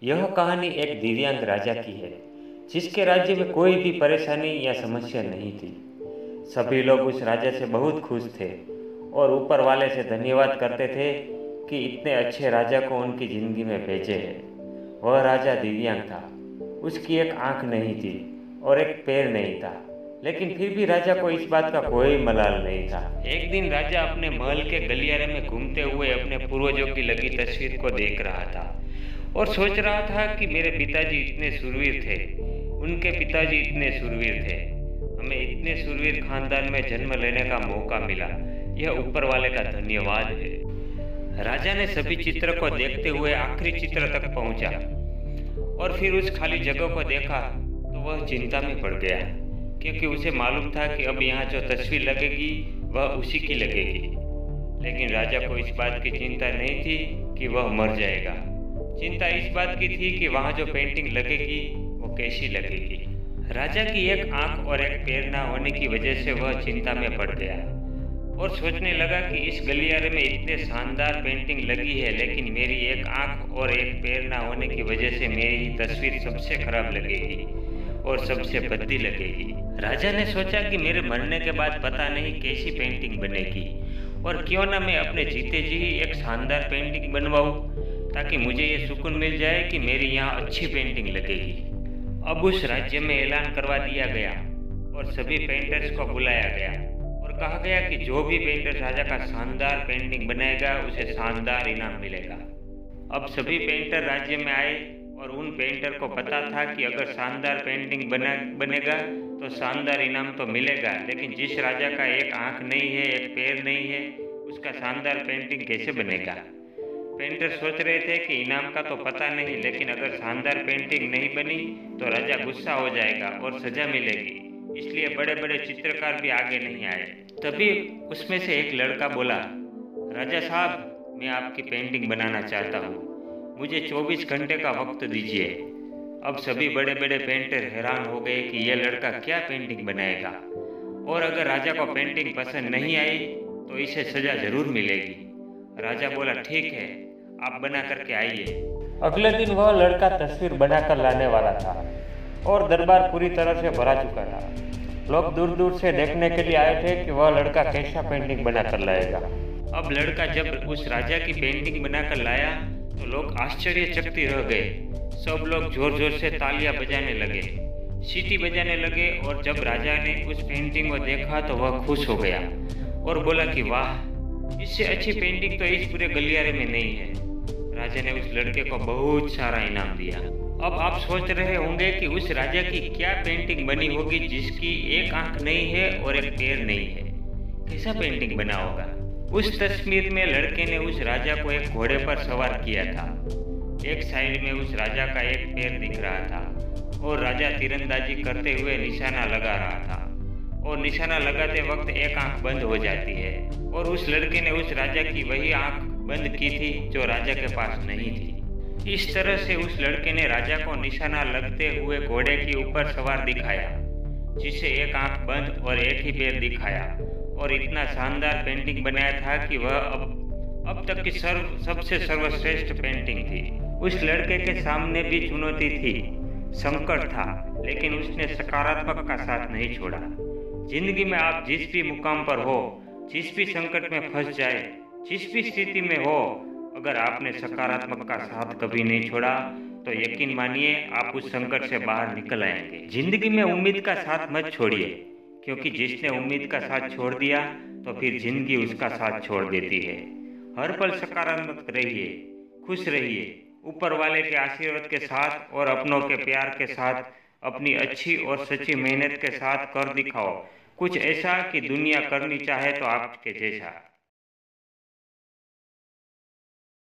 यह कहानी एक दिव्यांग राजा की है, जिसके राज्य में कोई भी परेशानी या समस्या नहीं थी। सभी लोग उस राजा से बहुत खुश थे और ऊपर वाले से धन्यवाद करते थे कि इतने अच्छे राजा को उनकी ज़िंदगी में भेजे है। वह राजा दिव्यांग था। उसकी एक आंख नहीं थी और एक पैर नहीं था, लेकिन फिर भी राजा को इस बात का कोई मलाल नहीं था। एक दिन राजा अपने महल के गलियारे में घूमते हुए अपने पूर्वजों की लगी तस्वीर को देख रहा था और सोच रहा था कि मेरे पिताजी इतने शूरवीर थे, उनके पिताजी इतने शूरवीर थे, हमें इतने शूरवीर खानदान में जन्म लेने का मौका मिला। यह ऊपर वाले का धन्यवाद है। राजा ने सभी चित्र को देखते हुए आखिरी चित्र तक पहुंचा और फिर उस खाली जगह को देखा तो वह चिंता में पड़ गया, क्योंकि उसे मालूम था कि अब यहाँ जो तस्वीर लगेगी वह उसी की लगेगी। लेकिन राजा को इस बात की चिंता नहीं थी कि वह मर जाएगा। चिंता इस बात की थी कि वहाँ जो पेंटिंग लगेगी वो कैसी लगेगी। राजा की एक आंख और एक पैर ना होने की वजह से वह चिंता में पड़ गया और सोचने लगा कि इस गलियारे में इतने शानदार पेंटिंग लगी है, लेकिन मेरी एक आंख और एक पैर ना होने की वजह से मेरी ही तस्वीर सबसे खराब लगेगी और सबसे भद्दी लगेगी। राजा ने सोचा कि मेरे मरने के बाद पता नहीं कैसी पेंटिंग बनेगी, और क्यों ना मैं अपने जीते जी ही एक शानदार पेंटिंग बनवाऊं, ताकि मुझे ये सुकून मिल जाए कि मेरी यहाँ अच्छी पेंटिंग लगेगी। अब उस राज्य में ऐलान करवा दिया गया और सभी पेंटर्स को बुलाया गया और कहा गया कि जो भी पेंटर राजा का शानदार पेंटिंग बनाएगा उसे शानदार इनाम मिलेगा। अब सभी पेंटर राज्य में आए और उन पेंटर को पता था कि अगर शानदार पेंटिंग बनेगा तो शानदार इनाम तो मिलेगा, लेकिन जिस राजा का एक आंख नहीं है, एक पैर नहीं है, उसका शानदार पेंटिंग कैसे बनेगा। पेंटर सोच रहे थे कि इनाम का तो पता नहीं, लेकिन अगर शानदार पेंटिंग नहीं बनी तो राजा गुस्सा हो जाएगा और सजा मिलेगी, इसलिए बड़े बड़े चित्रकार भी आगे नहीं आए। तभी उसमें से एक लड़का बोला, राजा साहब, मैं आपकी पेंटिंग बनाना चाहता हूँ, मुझे 24 घंटे का वक्त दीजिए। अब सभी बड़े बड़े पेंटर हैरान हो गए कि यह लड़का क्या पेंटिंग बनाएगा, और अगर राजा को पेंटिंग पसंद नहीं आई तो इसे सजा जरूर मिलेगी। राजा बोला, ठीक है, आप बना करके आइए। अगले दिन वह लड़का तस्वीर बनाकर लाने वाला था और दरबार पूरी तरह से भरा चुका था। लोग दूर दूर से देखने के लिए आए थे कि वह लड़का कैसा पेंटिंग बनाकर लाएगा। अब लड़का जब उस राजा की पेंटिंग बनाकर लाया तो लोग आश्चर्यचकित रह गए। सब लोग जोर जोर से तालियां बजाने लगे, सीटी बजाने लगे, और जब राजा ने उस पेंटिंग को देखा तो वह खुश हो गया और बोला कि वाह, इससे अच्छी पेंटिंग तो इस पूरे गलियारे में नहीं है। राजा ने उस लड़के को बहुत सारा इनाम दिया। अब आप सोच रहे होंगे कि उस राजा की क्या पेंटिंग बनी होगी जिसकी एक आंख नहीं है और एक पैर नहीं है। कैसा पेंटिंग बना होगा। उस तस्वीर में लड़के ने उस राजा को एक घोड़े पर सवार किया था। एक साइड में उस राजा का एक पैर दिख रहा था और राजा तीरंदाजी करते हुए निशाना लगा रहा था, और निशाना लगाते वक्त एक आंख बंद हो जाती है, और उस लड़के ने उस राजा की वही आंख बंद की थी जो राजा के पास नहीं थी। इस तरह से उस लड़के ने राजा को निशाना लगते हुए घोड़े के ऊपर सवार दिखाया, जिसे एक आंख बंद और एक ही पैर दिखाया, और इतना शानदार पेंटिंग बनाया था कि वह अब तक की सबसे सर्वश्रेष्ठ पेंटिंग थी। उस लड़के के सामने भी चुनौती थी, संकट था, लेकिन उसने सकारात्मक का साथ नहीं छोड़ा। जिंदगी में आप जिस भी मुकाम पर हो, जिस भी संकट में फंस जाए, जिस भी स्थिति में हो, अगर आपने सकारात्मक का साथ कभी नहीं छोड़ा तो यकीन मानिए आप उस संकट से बाहर निकल आएंगे। जिंदगी में उम्मीद का साथ मत छोड़िए, क्योंकि जिसने उम्मीद का साथ छोड़ दिया तो फिर जिंदगी उसका साथ छोड़ देती है। हर पल सकारात्मक रहिए, खुश रहिए, ऊपर वाले के आशीर्वाद के साथ और अपनों के प्यार के साथ अपनी अच्छी और सच्ची मेहनत के साथ कर दिखाओ कुछ ऐसा कि दुनिया करनी चाहे तो आपके जैसा।